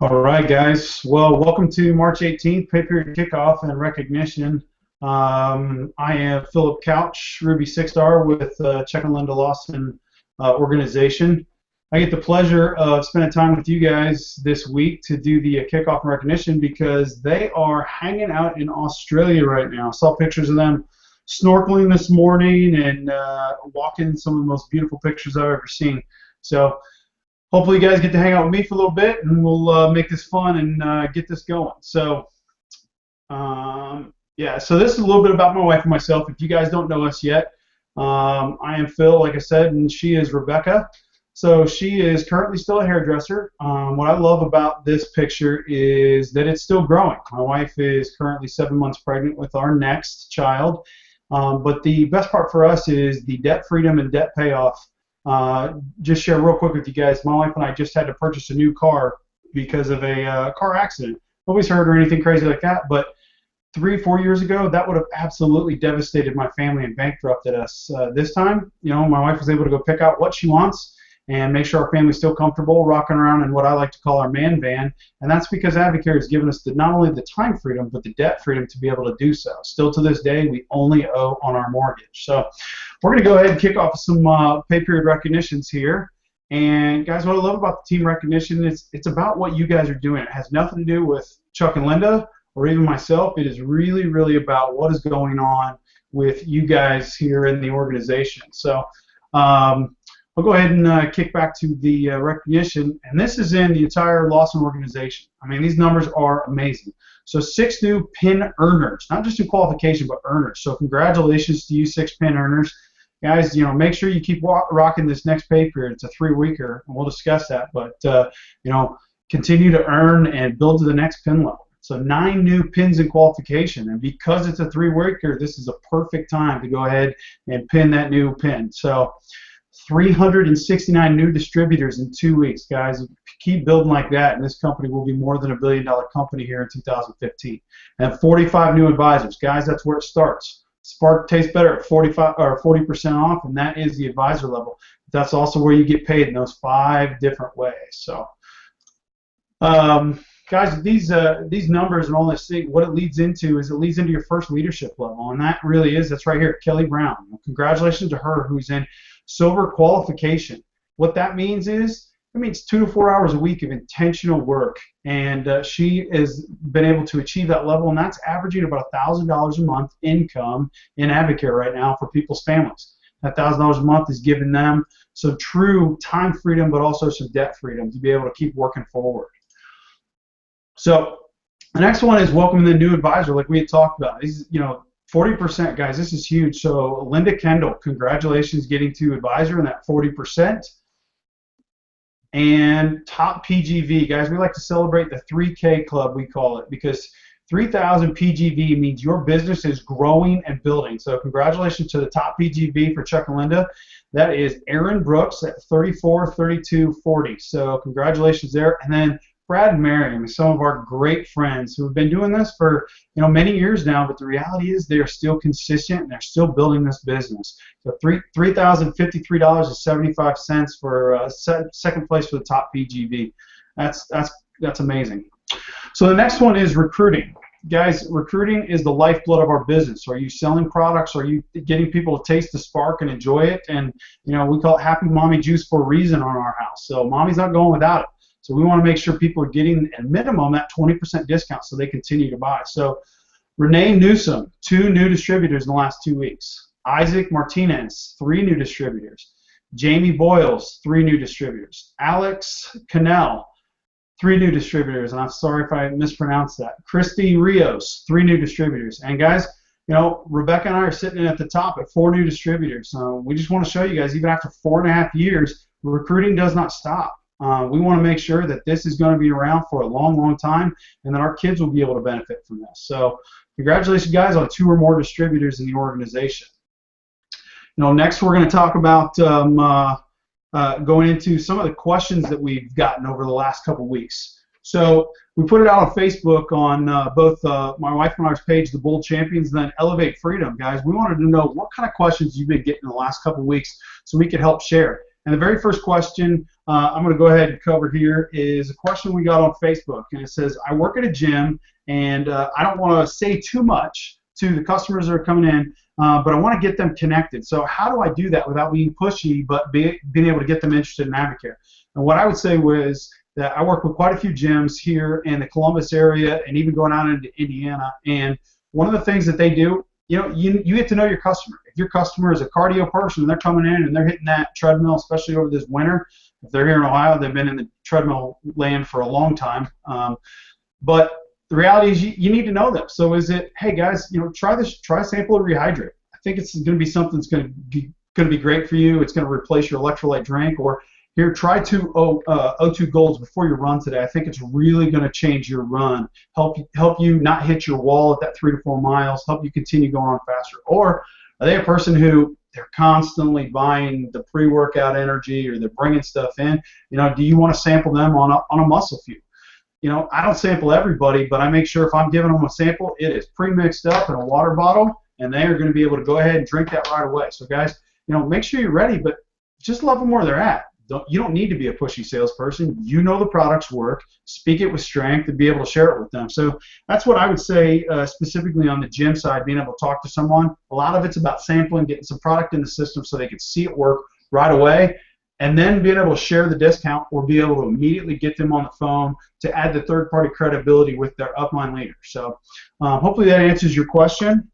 All right, guys. Well, welcome to March 18th, pay period kickoff and recognition. I am Philip Couch, Ruby Six Star with Chuck and Linda Lawson organization. I get the pleasure of spending time with you guys this week to do the kickoff and recognition because they are hanging out in Australia right now. I saw pictures of them snorkeling this morning and walking some of the most beautiful pictures I've ever seen. So hopefully you guys get to hang out with me for a little bit and we'll make this fun and get this going. Yeah, so this is a little bit about my wife and myself. If you guys don't know us yet, I am Phil, like I said, and she is Rebecca. So she is currently still a hairdresser. What I love about this picture is that it's still growing. My wife is currently 7 months pregnant with our next child. But the best part for us is the debt freedom and debt payoff. Just share real quick with you guys. My wife and I just had to purchase a new car because of a car accident. Nobody's hurt or anything crazy like that, but 3-4 years ago, that would have absolutely devastated my family and bankrupted us. This time, my wife was able to go pick out what she wants and make sure our family's still comfortable rocking around in what I like to call our man van, and that's because Advocare has given us not only the time freedom, but the debt freedom to be able to do so. Still to this day, we only owe on our mortgage. So we're going to go ahead and kick off some pay period recognitions here. And guys, what I love about the team recognition is it's about what you guys are doing. It has nothing to do with Chuck and Linda or even myself. It is really, really about what is going on with you guys here in the organization. So I'll go ahead and kick back to the recognition, and this is in the entire Lawson organization. I mean, these numbers are amazing. So 6 new pin earners, not just in qualification, but earners. So congratulations to you 6 pin earners. Guys, make sure you keep rocking this next pay period. It's a 3-weeker, and we'll discuss that. But, continue to earn and build to the next pin level. So 9 new pins in qualification, and because it's a 3-weeker, this is a perfect time to go ahead and pin that new pin. So 369 new distributors in 2 weeks, guys. Keep building like that, and this company will be more than $1 billion company here in 2015. And 45 new advisors, guys. That's where it starts. Spark tastes better at 45 or 40% off, and that is the advisor level. That's also where you get paid in those 5 different ways. So, guys, these numbers and all this thing, what it leads into is it leads into your first leadership level, and that's right here, Kelly Brown. Congratulations to her, who's in silver qualification. What that means is it means 2 to 4 hours a week of intentional work, and she has been able to achieve that level, and that's averaging about $1,000 a month income in Advocare right now for people's families. That $1,000 a month is giving them some true time freedom, but also some debt freedom to be able to keep working forward. So the next one is welcoming the new advisor, like we had talked about. 40%, guys, this is huge. So Linda Kendall, congratulations getting to advisor in that 40%. And top PGV, guys, we like to celebrate the 3K club, we call it, because 3,000 PGV means your business is growing and building. So congratulations to the top PGV for Chuck and Linda. That is Aaron Brooks at 343240. So congratulations there. And then Brad and Miriam, some of our great friends who have been doing this for many years now, but the reality is they are still consistent and they're still building this business. So $3,053.75 for second place for the top PGV. That's amazing. So the next one is recruiting. Guys, recruiting is the lifeblood of our business. Are you selling products? Are you getting people to taste the spark and enjoy it? And we call it Happy Mommy Juice for a reason on our house. So mommy's not going without it. So we want to make sure people are getting at minimum that 20% discount so they continue to buy. So Renee Newsom, 2 new distributors in the last 2 weeks. Isaac Martinez, 3 new distributors. Jamie Boyles, 3 new distributors. Alex Cannell, 3 new distributors, and I'm sorry if I mispronounced that. Christy Rios, 3 new distributors. And guys, Rebecca and I are sitting at the top at 4 new distributors. So we just want to show you guys, even after 4.5 years, recruiting does not stop. We want to make sure that this is going to be around for a long, long time, and that our kids will be able to benefit from this. So congratulations, guys, on 2 or more distributors in the organization. Next we're going to talk about going into some of the questions that we've gotten over the last couple weeks. So we put it out on Facebook on both my wife and I's page, The Bold Champions, and then Elevate Freedom. Guys, we wanted to know what kind of questions you've been getting in the last couple weeks so we could help share. And the very first question I'm going to go ahead and cover here is a question we got on Facebook, and it says, I work at a gym, and I don't want to say too much to the customers that are coming in, but I want to get them connected. So how do I do that without being pushy, but being able to get them interested in Navicare? And what I would say was that I work with quite a few gyms here in the Columbus area and even going out into Indiana. And one of the things that they do, you get to know your customer. If your customer is a cardio person and they're coming in and they're hitting that treadmill, especially over this winter, if they're here in Ohio, they've been in the treadmill land for a long time. But the reality is you need to know them. So is it, hey guys, try a sample of Rehydrate. I think it's going to be something that's going to be great for you. It's going to replace your electrolyte drink. Or here, try two O2 Golds before your run today. I think it's really going to change your run, help you not hit your wall at that 3 to 4 miles, help you continue going on faster. Or are they a person who they're constantly buying the pre-workout energy, or they're bringing stuff in? Do you want to sample them on a muscle fuel? I don't sample everybody, but I make sure if I'm giving them a sample, it is pre-mixed up in a water bottle, and they are going to be able to go ahead and drink that right away. So guys, make sure you're ready, but just love them where they're at. You don't need to be a pushy salesperson. You know the products work. Speak it with strength and be able to share it with them. So that's what I would say specifically on the gym side, being able to talk to someone. A lot of it's about sampling, getting some product in the system so they can see it work right away, and then being able to share the discount or be able to immediately get them on the phone to add the third-party credibility with their upline leader. So hopefully that answers your question.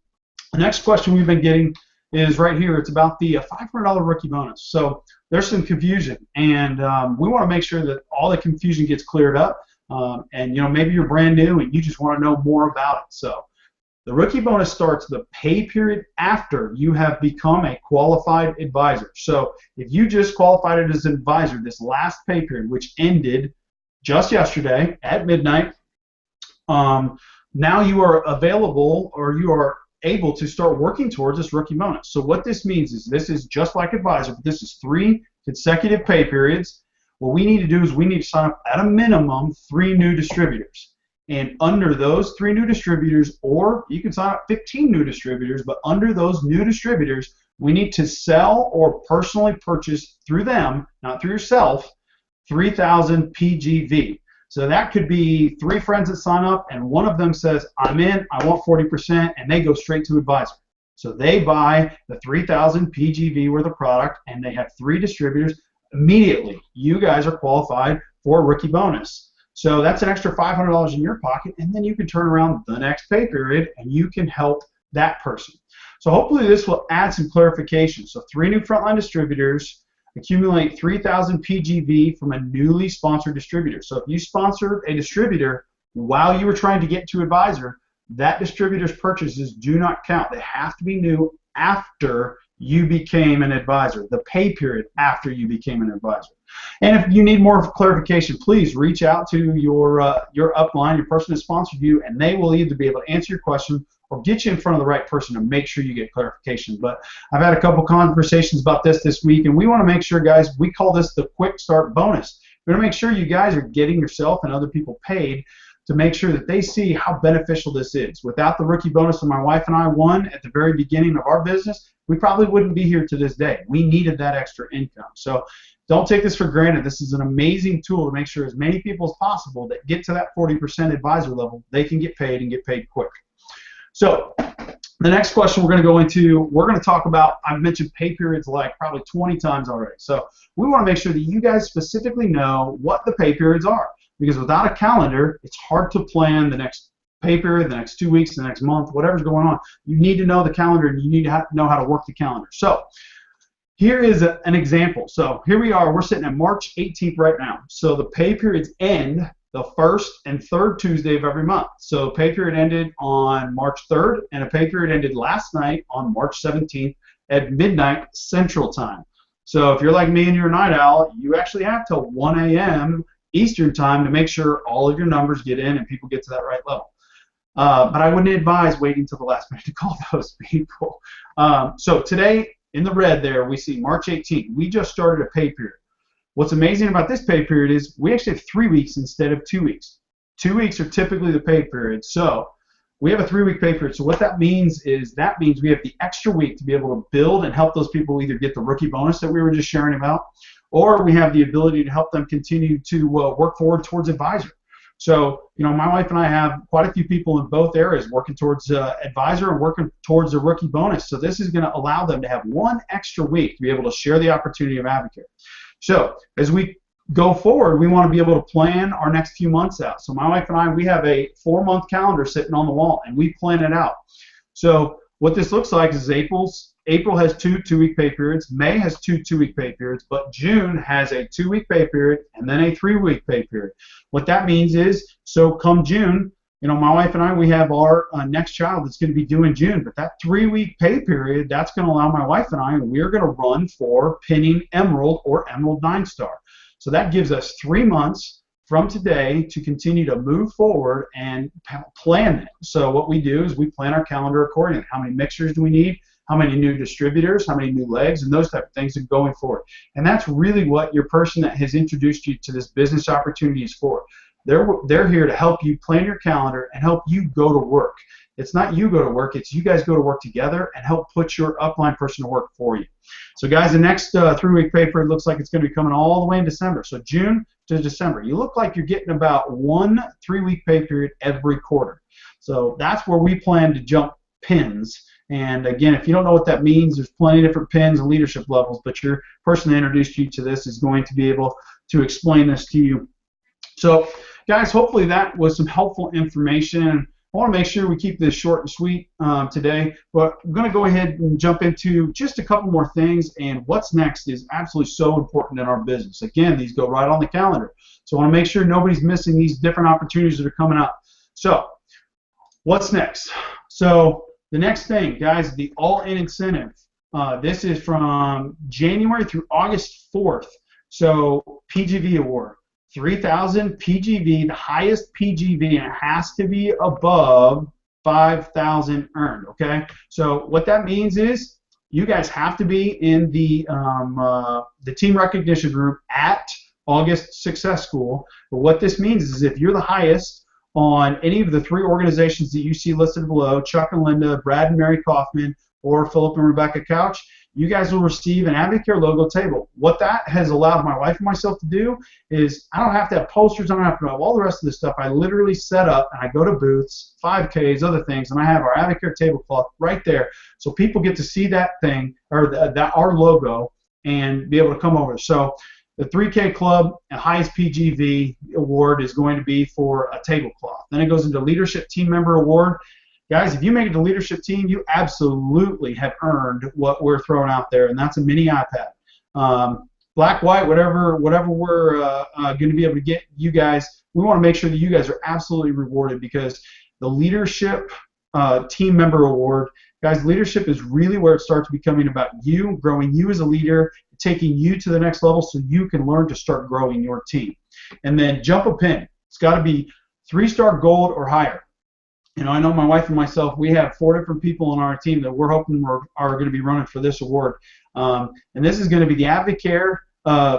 The next question we've been getting is right here. It's about the $500 rookie bonus. So there's some confusion, and we want to make sure that all the confusion gets cleared up. And maybe you're brand new and you just want to know more about it. So the rookie bonus starts the pay period after you have become a qualified advisor. So if you just qualified it as an advisor this last pay period, which ended just yesterday at midnight, now you are available, or you are able to start working towards this rookie bonus. So what this means is this is just like advisor, but this is 3 consecutive pay periods. What we need to do is we need to sign up at a minimum 3 new distributors. And under those 3 new distributors, or you can sign up 15 new distributors, but under those new distributors, we need to sell or personally purchase through them, not through yourself, 3,000 PGV. So that could be 3 friends that sign up, and one of them says, I'm in, I want 40%, and they go straight to advisor. So they buy the 3,000 PGV worth of product, and they have 3 distributors. Immediately, you guys are qualified for a rookie bonus. So that's an extra $500 in your pocket, and then you can turn around the next pay period, and you can help that person. So hopefully this will add some clarification. So 3 new frontline distributors accumulate 3,000 PGV from a newly sponsored distributor. So if you sponsored a distributor while you were trying to get to advisor, that distributor's purchases do not count. They have to be new after you became an advisor, the pay period after you became an advisor. And if you need more clarification, please reach out to your upline, your person that sponsored you, and they will either be able to answer your question or get you in front of the right person to make sure you get clarification. But I've had a couple conversations about this week, and we want to make sure, guys, we call this the quick start bonus. We want to make sure you guys are getting yourself and other people paid to make sure that they see how beneficial this is. Without the rookie bonus that my wife and I won at the very beginning of our business, we probably wouldn't be here to this day. We needed that extra income. So don't take this for granted. This is an amazing tool to make sure as many people as possible that get to that 40% advisor level, they can get paid and get paid quick. So the next question we're going to go into, we're going to talk about, I've mentioned pay periods like probably 20 times already. So we want to make sure that you guys specifically know what the pay periods are, because without a calendar, it's hard to plan the next pay period, the next 2 weeks, the next month, whatever's going on. You need to know the calendar, and you need to know how to work the calendar. So here is an example. So here we are. We're sitting at March 18th right now. So the pay periods end the first and third Tuesday of every month. So pay period ended on March 3rd, and a pay period ended last night on March 17th at midnight Central Time. So if you're like me and you're a night owl, you actually have till 1 a.m. Eastern Time to make sure all of your numbers get in and people get to that right level. But I wouldn't advise waiting till the last minute to call those people. So today, in the red there, we see March 18th. We just started a pay period. What's amazing about this pay period is we actually have 3 weeks instead of 2 weeks. 2 weeks are typically the pay period. So we have a 3-week pay period. So what that means is we have the extra week to be able to build and help those people either get the rookie bonus that we were just sharing about, or we have the ability to help them continue to work forward towards advisor. So, my wife and I have quite a few people in both areas working towards advisor and working towards a rookie bonus. So this is going to allow them to have one extra week to be able to share the opportunity of Advocare. So as we go forward, we want to be able to plan our next few months out. So my wife and I, we have a 4-month calendar sitting on the wall, and we plan it out. So what this looks like is April has 2 2-week pay periods, May has 2 2-week pay periods, but June has a 2-week pay period and then a 3-week pay period. What that means is, so come June, my wife and I, we have our next child that's going to be due in June, but that 3-week pay period, that's going to allow my wife and I, and we're going to run for pinning Emerald or Emerald 9-star. So that gives us 3 months from today to continue to move forward and plan it. So what we do is we plan our calendar accordingly. How many mixers do we need? How many new distributors? How many new legs? And those type of things are going forward. And that's really what your person that has introduced you to this business opportunity is for. They're here to help you plan your calendar and help you go to work. It's not you go to work, it's you guys go to work together and help put your upline person to work for you. So guys, the next 3-week pay period looks like it's going to be coming all the way in December. So June to December. You look like you're getting about 1 3-week pay period every quarter. So that's where we plan to jump pins. And again, if you don't know what that means, there's plenty of different pins and leadership levels, but your person that introduced you to this is going to be able to explain this to you. So guys, hopefully that was some helpful information. I want to make sure we keep this short and sweet today, but I'm going to go ahead and jump into just a couple more things, and what's next is absolutely so important in our business. Again, these go right on the calendar, so I want to make sure nobody's missing these different opportunities that are coming up. So what's next? So the next thing, guys, the all-in incentive. This is from January through August 4th. So PGV award. 3,000 PGV, the highest PGV, and it has to be above 5,000 earned, okay? So what that means is you guys have to be in the team recognition group at August Success School. But what this means is if you're the highest on any of the 3 organizations that you see listed below, Chuck and Linda, Brad and Mary Kaufman, or Philip and Rebecca Couch, you guys will receive an Advocare logo table. What that has allowed my wife and myself to do is I don't have to have posters, I don't have to have all the rest of this stuff. I literally set up and I go to booths, 5Ks, other things, and I have our Advocare tablecloth right there. So people get to see that thing, or our logo, and be able to come over. So the 3K Club, the highest PGV award is going to be for a tablecloth. Then it goes into Leadership Team Member Award. Guys, if you make it to leadership team, you absolutely have earned what we're throwing out there, and that's a mini iPad. Black, white, whatever we're going to be able to get you guys, we want to make sure that you guys are absolutely rewarded, because the Leadership Team Member Award, guys, leadership is really where it starts becoming about you, growing you as a leader, taking you to the next level so you can learn to start growing your team. And then jump a pin. It's got to be 3-star gold or higher. I know my wife and myself, we have 4 different people on our team that we're hoping are going to be running for this award. And this is going to be the Advocare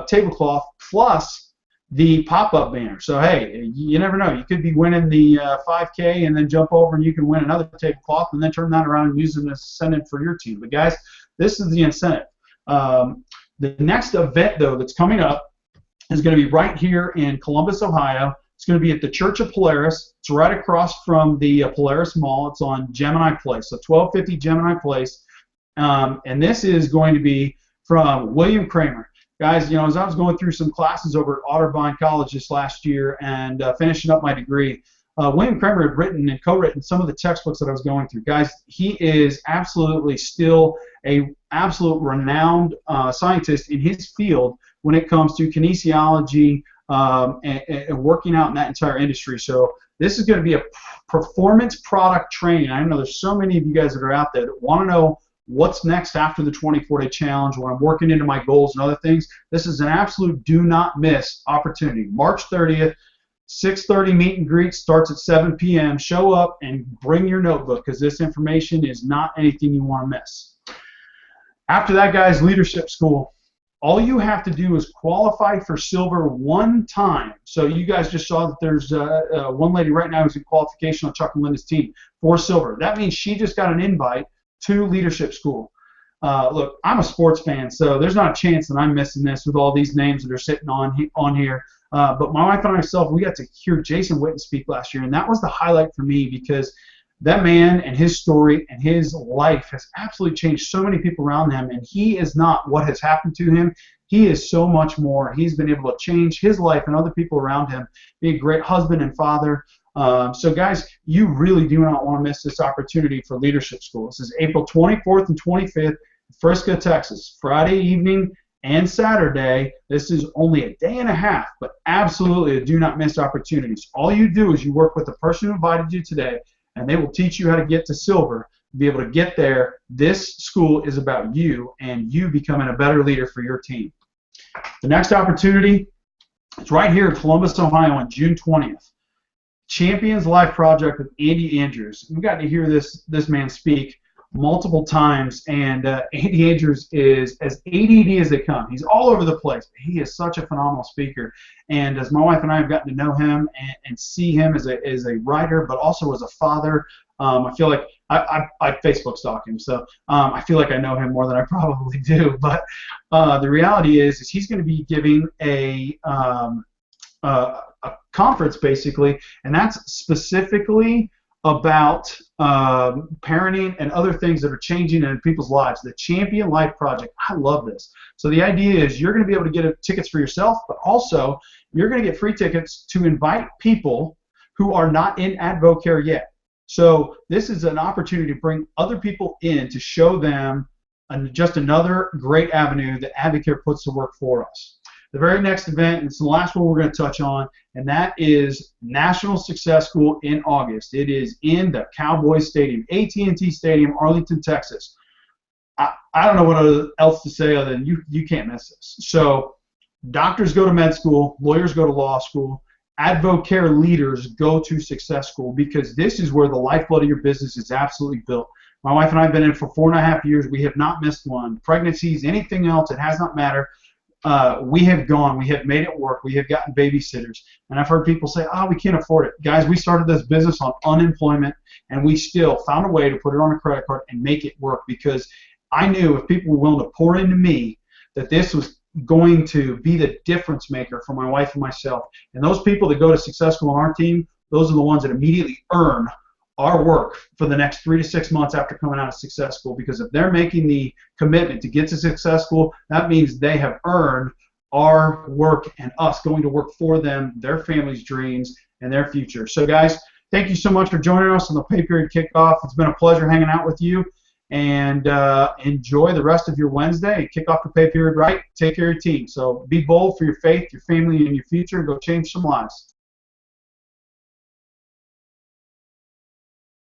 tablecloth plus the pop-up banner. So, hey, you never know. You could be winning the 5K and then jump over and you can win another tablecloth and then turn that around and use it as incentive for your team. But, guys, this is the incentive. The next event, though, that's coming up is going to be right here in Columbus, Ohio. It's going to be at the Church of Polaris. It's right across from the Polaris Mall. It's on Gemini Place, so 1250 Gemini Place. And this is going to be from William Kramer. Guys, as I was going through some classes over at Otterbein College this last year and finishing up my degree, William Kramer had written and co-written some of the textbooks that I was going through. Guys, he is absolutely still a absolute renowned scientist in his field when it comes to kinesiology, and working out in that entire industry. So this is going to be a performance product training. I know there's so many of you guys that are out there that want to know what's next after the 24-day challenge, when I'm working into my goals and other things. This is an absolute do not miss opportunity. March 30th, 6:30 meet and greet, starts at 7 p.m. Show up and bring your notebook, because this information is not anything you want to miss. After that, guys, Leadership School. All you have to do is qualify for silver one time. So you guys just saw that there's one lady right now who's in qualification on Chuck and Linda's team for silver. That means she just got an invite to Leadership School. look, I'm a sports fan, so there's not a chance that I'm missing this with all these names that are sitting on here. But my wife and myself, we got to hear Jason Witten speak last year, and that was the highlight for me because that man and his story and his life has absolutely changed so many people around him, and he is not what has happened to him. He is so much more. He's been able to change his life and other people around him, be a great husband and father. So, guys, you really do not want to miss this opportunity for Leadership School. This is April 24th and 25th, Frisco, Texas, Friday evening and Saturday. This is only a day and a half, but absolutely a do not miss opportunities. All you do is you work with the person who invited you today, and they will teach you how to get to silver, be able to get there. This school is about you and you becoming a better leader for your team. The next opportunity is right here in Columbus, Ohio on June 20th. Champions Life Project with Andy Andrews. We got to hear this man speak multiple times, and Andy Andrews is as ADD as they come. He's all over the place. He is such a phenomenal speaker, and as my wife and I have gotten to know him and see him as a writer, but also as a father, I feel like I Facebook stalk him, so I feel like I know him more than I probably do. But the reality is he's going to be giving a conference basically, and that's specifically about parenting and other things that are changing in people's lives. The Champion Life Project. I love this. So the idea is you're going to be able to get tickets for yourself, but also you're going to get free tickets to invite people who are not in AdvoCare yet. So this is an opportunity to bring other people in to show them just another great avenue that AdvoCare puts to work for us. The very next event, and it's the last one we're going to touch on, and that is National Success School in August. It is in the Cowboys Stadium, AT&T Stadium, Arlington, Texas. I don't know what else to say other than you can't miss this. So doctors go to med school, lawyers go to law school, AdvoCare leaders go to Success School, because this is where the lifeblood of your business is absolutely built. My wife and I have been in for 4.5 years. We have not missed one. Pregnancies, anything else, it has not mattered. We have gone. We have made it work. We have gotten babysitters. And I've heard people say, we can't afford it. Guys, we started this business on unemployment, and we still found a way to put it on a credit card and make it work, because I knew if people were willing to pour into me that this was going to be the difference maker for my wife and myself. And those people that go to Success School on our team, those are the ones that immediately earn our work for the next 3 to 6 months after coming out of Success School, because if they're making the commitment to get to Success School, that means they have earned our work and us going to work for them, their family's dreams, and their future. So guys, thank you so much for joining us on the pay period kickoff. It's been a pleasure hanging out with you, and enjoy the rest of your Wednesday. Kick off the pay period right. Take care of your team. So be bold for your faith, your family, and your future, and go change some lives.